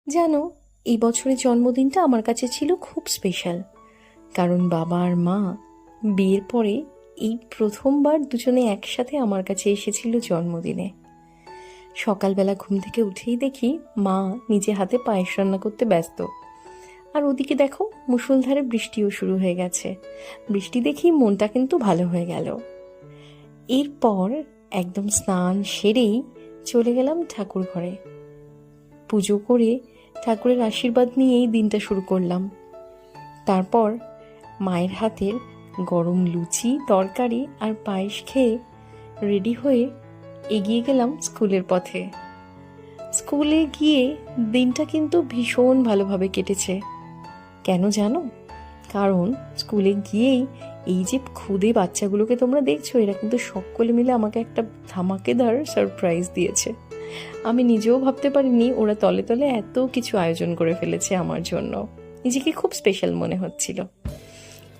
জানো, এই বছরের জন্মদিনটা আমার কাছে ছিল খুব স্পেশাল। কারণ বাবা আর মা বিয়ের পরে এই প্রথমবার দুজনে একসাথে আমার কাছে এসেছিল জন্মদিনে। সকালবেলা ঘুম থেকে উঠেই দেখি মা নিজে হাতে পায়েস রান্না করতে ব্যস্ত। আর ওদিকে দেখো, মুষলধারে বৃষ্টিও শুরু হয়ে গেছে। বৃষ্টি দেখি মনটা কিন্তু ভালো হয়ে গেল। এরপর একদম স্নান সেরেই চলে গেলাম ঠাকুর ঘরে। পুজো করে ঠাকুরের আশীর্বাদ নিয়েই দিনটা শুরু করলাম। তারপর মায়ের হাতের গরম লুচি, তরকারি আর পায়েস খেয়ে রেডি হয়ে এগিয়ে গেলাম স্কুলের পথে। স্কুলে গিয়ে দিনটা কিন্তু ভীষণ ভালোভাবে কেটেছে। কেন জানো? কারণ স্কুলে গিয়েই এই যে ক্ষুদে বাচ্চাগুলোকে তোমরা দেখছো, এরা কিন্তু সকলে মিলে আমাকে একটা ধামাকেদার সারপ্রাইজ দিয়েছে। আমি নিজেও ভাবতে পারিনি ওরা তলে তলে এত কিছু আয়োজন করে ফেলেছে আমার জন্য। নিজেকে খুব স্পেশাল মনে হচ্ছিল।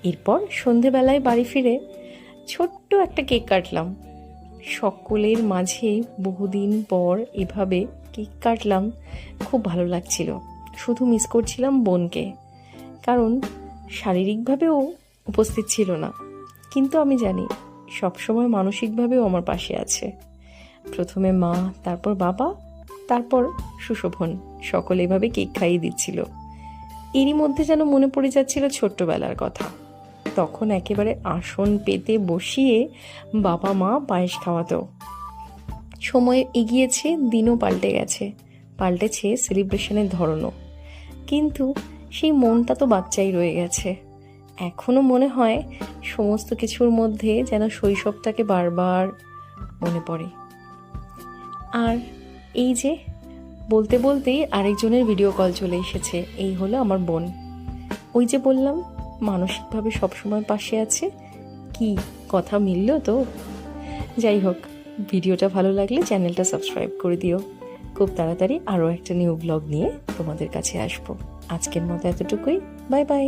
এরপর সন্ধেবেলায় বাড়ি ফিরে ছোট্ট একটা কেক কাটলাম। সকলের মাঝে বহুদিন পর এভাবে কেক কাটলাম, খুব ভালো লাগছিল। শুধু মিস করছিলাম বোনকে, কারণ শারীরিকভাবেও উপস্থিত ছিল না, কিন্তু আমি জানি সবসময় মানসিকভাবেও আমার পাশে আছে। প্রথমে মা, তারপর বাবা, তারপর সুশোভন, সকলে এভাবে কেক খাইয়ে দিচ্ছিল। এরই মধ্যে যেন মনে পড়ে যাচ্ছিল ছোট্টবেলার কথা। তখন একেবারে আসন পেতে বসিয়ে বাবা মা পায়েস খাওয়াতো। সময় এগিয়েছে, দিনও পাল্টে গেছে, পাল্টেছে সেলিব্রেশনের ধরনও, কিন্তু সেই মনটা তো বাচ্চাই রয়ে গেছে। এখনো মনে হয় সমস্ত কিছুর মধ্যে যেন শৈশবটাকে বারবার মনে পড়ে। আর এই যে বলতে বলতেই আরেকজনের ভিডিও কল চলে এসেছে। এই হলো আমার বোন। ওই যে বললাম মানসিকভাবে সবসময় পাশে আছে, কি কথা মিলল তো। যাই হোক, ভিডিওটা ভালো লাগলে চ্যানেলটা সাবস্ক্রাইব করে দিও। খুব তাড়াতাড়ি আরও একটা নিউ ব্লগ নিয়ে তোমাদের কাছে আসবো। আজকের মতো এতটুকুই। Bye bye.